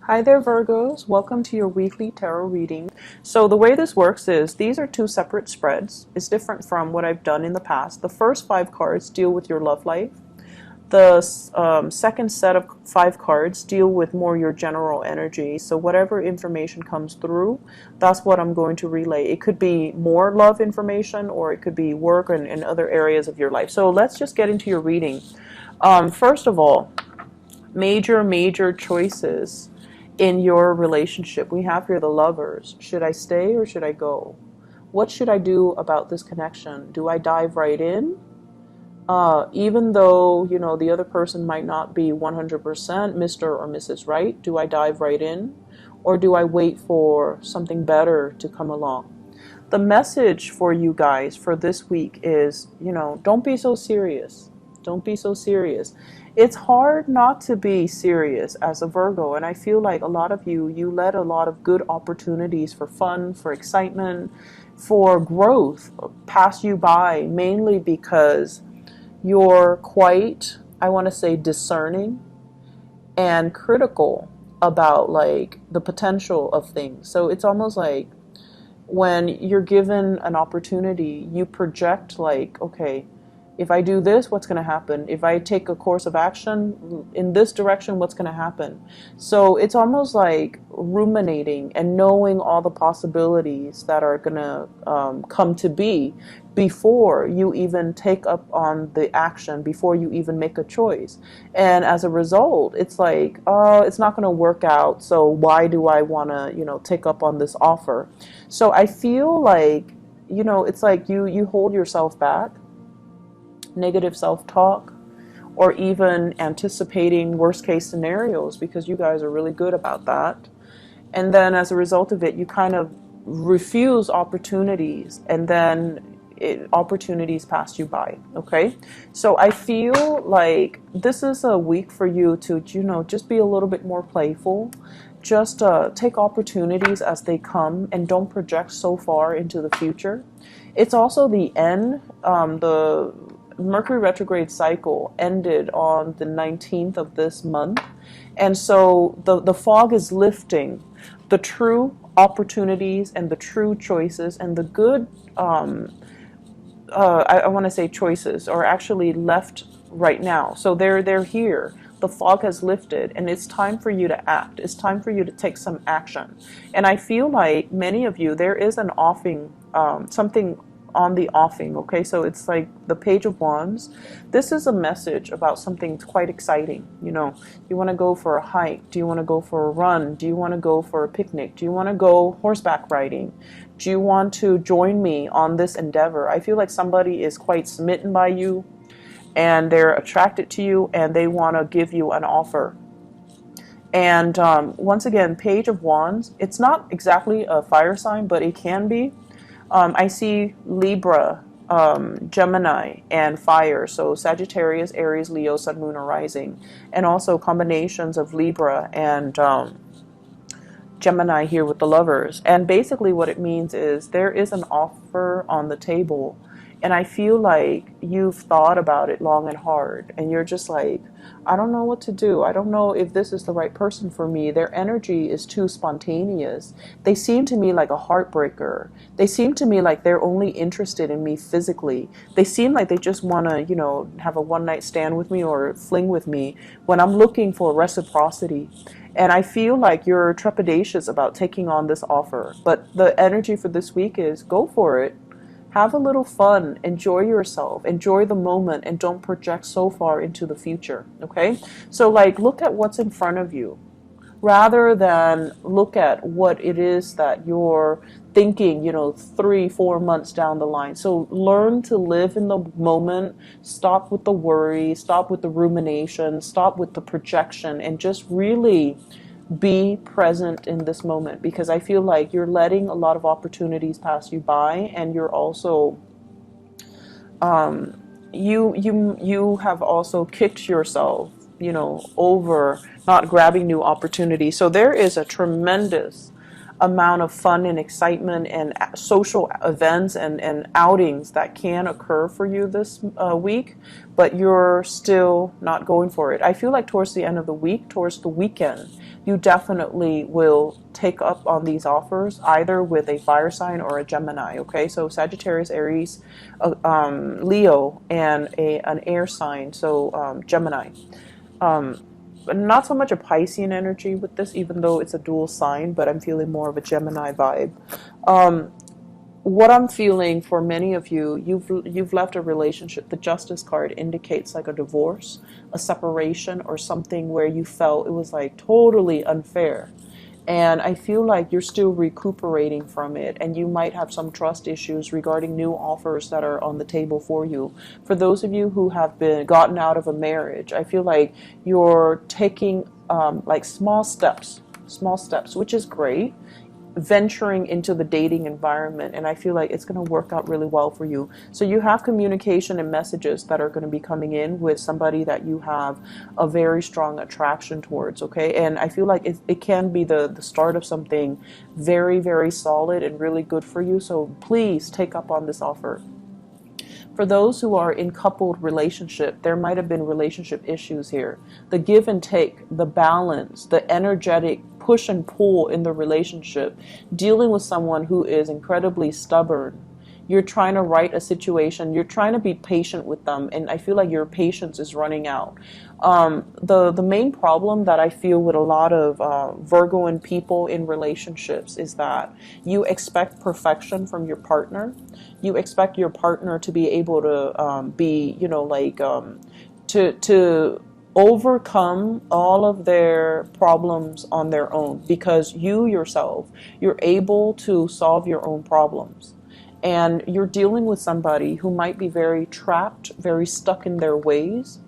Hi there, Virgos. Welcome to your weekly tarot reading. So the way this works is these are two separate spreads. It's different from what I've done in the past. The first 5 cards deal with your love life. The second set of 5 cards deal with more your general energy. So whatever information comes through, that's what I'm going to relay. It could be more love information, or it could be work and other areas of your life. So let's just get into your reading. First of all, major choices in your relationship. We have here the Lovers. Should I stay or should I go? What should I do about this connection? Do I dive right in? Even though, the other person might not be 100% Mr. or Mrs. Right, do I dive right in? Or do I wait for something better to come along? The message for you guys for this week is, don't be so serious. Don't be so serious. It's hard not to be serious as a Virgo, and I feel like a lot of you let a lot of good opportunities for fun, for excitement, for growth pass you by, mainly because you're quite, I want to say, discerning and critical about like the potential of things. So it's almost like when you're given an opportunity, you project like, okay, if I do this, what's going to happen? If I take a course of action in this direction, what's going to happen? So it's almost like ruminating and knowing all the possibilities that are going to come to be before you even take up on the action, before you even make a choice. And as a result, it's like, oh, it's not going to work out. So why do I want to, take up on this offer? So I feel like, it's like you hold yourself back. Negative self-talk, or even anticipating worst case scenarios, because you guys are really good about that. And then as a result of it, you kind of refuse opportunities, and then opportunities pass you by. Okay, so I feel like this is a week for you to just be a little bit more playful. Just take opportunities as they come and don't project so far into the future. It's also the end. The Mercury retrograde cycle ended on the 19th of this month. And so the fog is lifting. The true opportunities and the true choices and the good, I want to say choices, are actually left right now. So they're here. The fog has lifted, and it's time for you to act. It's time for you to take some action. And I feel like many of you, there is an offing, something on the offing. Okay, so it's like the Page of Wands. This is a message about something quite exciting. You want to go for a hike? Do you want to go for a run? Do you want to go for a picnic? Do you want to go horseback riding? Do you want to join me on this endeavor? I feel like somebody is quite smitten by you, and they're attracted to you, and they want to give you an offer. And once again, Page of Wands, it's not exactly a fire sign, but it can be. I see Libra, Gemini, and fire. So Sagittarius, Aries, Leo, Sun, Moon, or Rising. And also combinations of Libra and Gemini here with the Lovers. And basically what it means is there is an offer on the table. And I feel like you've thought about it long and hard. And you're just like, I don't know what to do. I don't know if this is the right person for me. Their energy is too spontaneous. They seem to me like a heartbreaker. They seem to me like they're only interested in me physically. They seem like they just want to, have a one-night stand with me or fling with me when I'm looking for reciprocity. And I feel like you're trepidatious about taking on this offer. But the energy for this week is go for it. Have a little fun, enjoy yourself, enjoy the moment, and don't project so far into the future, okay? So like, look at what's in front of you rather than look at what it is that you're thinking, 3-4 months down the line. So learn to live in the moment, stop with the worry, stop with the rumination, stop with the projection, and just really be present in this moment, because I feel like you're letting a lot of opportunities pass you by, and you're also you have also kicked yourself over not grabbing new opportunities. So there is a tremendous amount of fun and excitement and social events and outings that can occur for you this week, but you're still not going for it. I feel like towards the end of the week, towards the weekend, you definitely will take up on these offers either with a fire sign or a Gemini. Okay, so Sagittarius, Aries, Leo, and an air sign, so Gemini. Not so much a Piscean energy with this, even though it's a dual sign, but I'm feeling more of a Gemini vibe. What I'm feeling for many of you, you've left a relationship. The Justice card indicates like a divorce, a separation, or something where you felt it was like totally unfair. And I feel like you're still recuperating from it, and you might have some trust issues regarding new offers that are on the table for you. For those of you who have been gotten out of a marriage, I feel like you're taking like small steps, which is great, venturing into the dating environment, and I feel like it's going to work out really well for you. So you have communication and messages that are going to be coming in with somebody that you have a very strong attraction towards, okay? And I feel like it can be the start of something very, very solid and really good for you. So please take up on this offer. For those who are in coupled relationship, there might have been relationship issues here. The give and take, the balance, the energetic push and pull in the relationship, dealing with someone who is incredibly stubborn. You're trying to right a situation. You're trying to be patient with them, and I feel like your patience is running out. The main problem that I feel with a lot of Virgoan people in relationships is that you expect perfection from your partner. You expect your partner to be able to be, you know, like to overcome all of their problems on their own, because you yourself, you're able to solve your own problems. And you're dealing with somebody who might be very trapped, very stuck in their ways.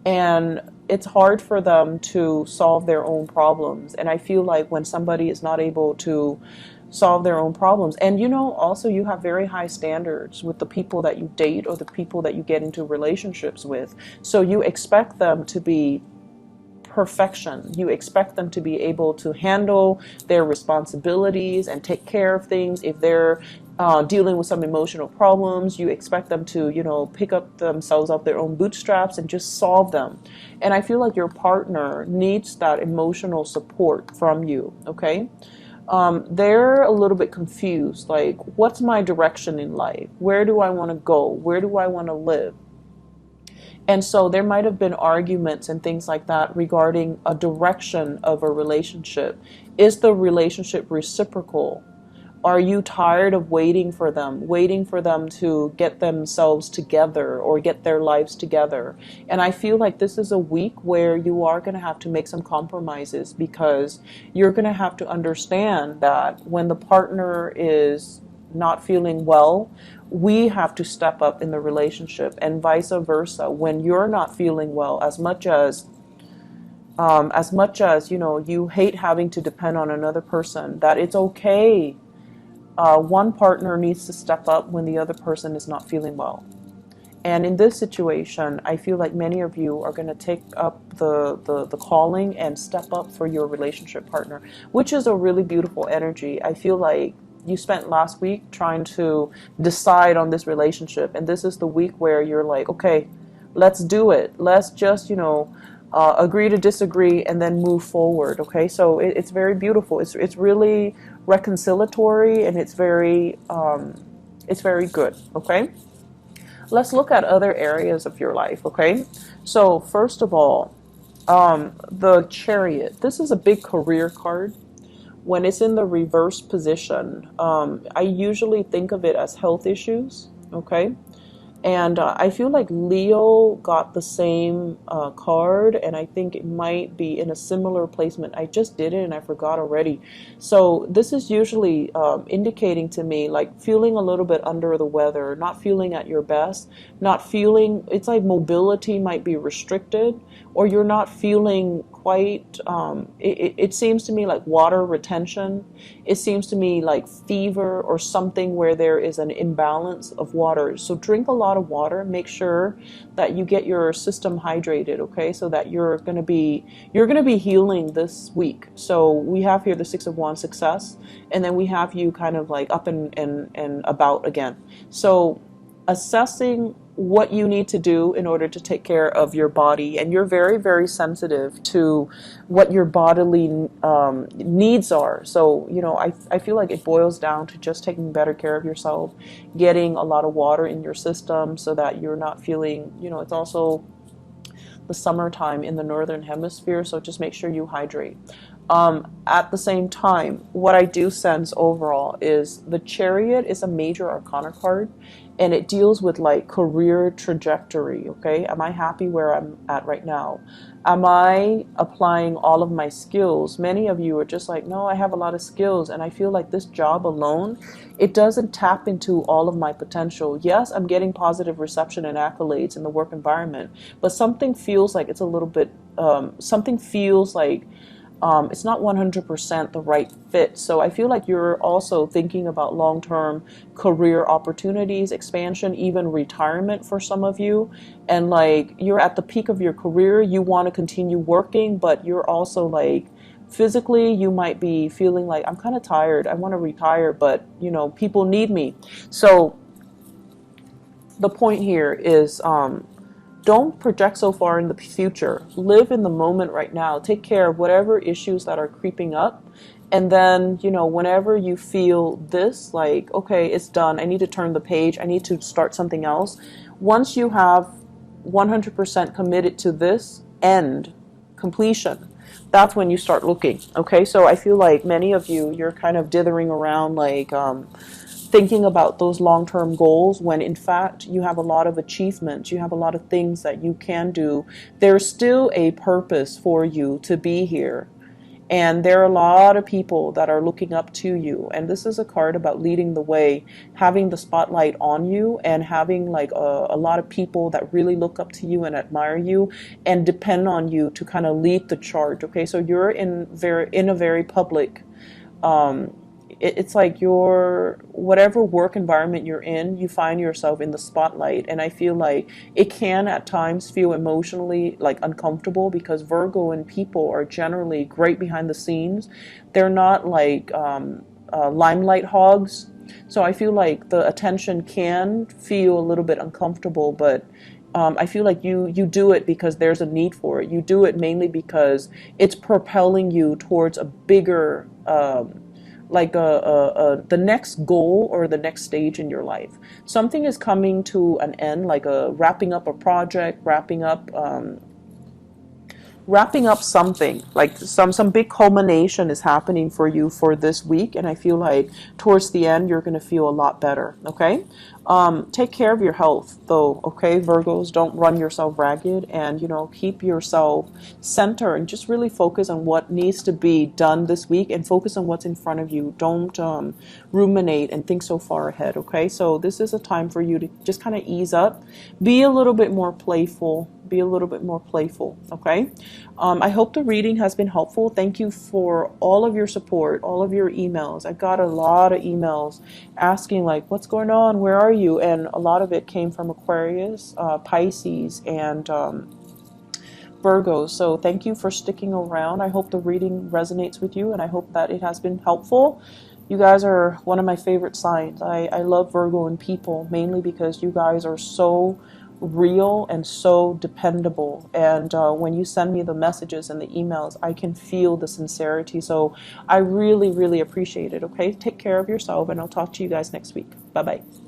And it's hard for them to solve their own problems. And I feel like when somebody is not able to solve their own problems, and you know, also you have very high standards with the people that you date or the people that you get into relationships with. So you expect them to be perfection. You expect them to be able to handle their responsibilities and take care of things. If they're dealing with some emotional problems, you expect them to, you know, pick up themselves off their own bootstraps and just solve them. And I feel like your partner needs that emotional support from you, okay? They're a little bit confused, like, what's my direction in life? Where do I want to go? Where do I want to live? And so there might have been arguments and things like that regarding a direction of a relationship. Is the relationship reciprocal? Are you tired of waiting for them to get themselves together or get their lives together? And I feel like this is a week where you are going to have to make some compromises, because you're going to have to understand that when the partner is not feeling well, we have to step up in the relationship, and vice versa. When you're not feeling well, as much as you know, you hate having to depend on another person, that it's okay. One partner needs to step up when the other person is not feeling well. And in this situation, I feel like many of you are going to take up the calling and step up for your relationship partner, which is a really beautiful energy. I feel like you spent last week trying to decide on this relationship, and this is the week where you're like, okay, let's do it. Let's just, you know, agree to disagree and then move forward. Okay, so it's very beautiful. It's really reconciliatory, and it's very good. Okay, let's look at other areas of your life. Okay, so first of all, the Chariot. This is a big career card. When it's in the reverse position, I usually think of it as health issues, okay? And I feel like Leo got the same card, and I think it might be in a similar placement. I just did it and I forgot already. So this is usually indicating to me like feeling a little bit under the weather, not feeling at your best, not feeling, it's like mobility might be restricted, or you're not feeling quite, it seems to me like water retention. It seems to me like fever or something where there is an imbalance of water. So drink a lot of water. Make sure that you get your system hydrated, okay? So that you're gonna be healing this week. So we have here the Six of Wands, success, and then we have you kind of like up and about again. So assessing what you need to do in order to take care of your body, and you're very, very sensitive to what your bodily needs are. So, you know, I feel like it boils down to just taking better care of yourself, getting a lot of water in your system so that you're not feeling, you know, it's also the summertime in the northern hemisphere, so just make sure you hydrate. At the same time, what I do sense overall is the Chariot is a major arcana card, and it deals with like career trajectory. Okay, am I happy where I'm at right now? Am I applying all of my skills? Many of you are just like, no, I have a lot of skills, and I feel like this job alone, it doesn't tap into all of my potential. Yes, I'm getting positive reception and accolades in the work environment, but something feels like it's a little bit, something feels like it's not 100% the right fit. So I feel like you're also thinking about long-term career opportunities, expansion, even retirement for some of you. And like you're at the peak of your career, you want to continue working, but you're also like physically you might be feeling like, I'm kind of tired, I want to retire, but you know, people need me. So the point here is don't project so far in the future. Live in the moment right now. Take care of whatever issues that are creeping up. And then, you know, whenever you feel this, like, okay, it's done, I need to turn the page, I need to start something else. Once you have 100% committed to this end, completion, that's when you start looking. Okay, so I feel like many of you, you're kind of dithering around like, thinking about those long-term goals when in fact you have a lot of achievements, you have a lot of things that you can do. There's still a purpose for you to be here. And there are a lot of people that are looking up to you. And this is a card about leading the way, having the spotlight on you, and having like a lot of people that really look up to you and admire you and depend on you to kind of lead the charge. Okay, so you're in a very public it's like your whatever work environment you're in, you find yourself in the spotlight. And I feel like it can at times feel emotionally like uncomfortable, because Virgo and people are generally great behind the scenes. They're not like limelight hogs. So I feel like the attention can feel a little bit uncomfortable, but I feel like you do it because there's a need for it. You do it mainly because it's propelling you towards a bigger like the next goal or the next stage in your life. Something is coming to an end, like wrapping up a project, wrapping up something, like some big culmination is happening for you for this week. And I feel like towards the end you're going to feel a lot better. Okay, take care of your health though. Okay, Virgos, don't run yourself ragged, and you know, keep yourself centered and just really focus on what needs to be done this week, and focus on what's in front of you. Don't ruminate and think so far ahead. Okay, so this is a time for you to just kind of ease up, be a little bit more playful, okay? I hope the reading has been helpful. Thank you for all of your support, all of your emails. I got a lot of emails asking like, what's going on, where are you? And a lot of it came from Aquarius, Pisces, and Virgo. So thank you for sticking around. I hope the reading resonates with you, and I hope that it has been helpful. You guys are one of my favorite signs. I love Virgo and people, mainly because you guys are so real and so dependable. And when you send me the messages and the emails, I can feel the sincerity. So I really, really appreciate it. Okay, take care of yourself, and I'll talk to you guys next week. Bye-bye.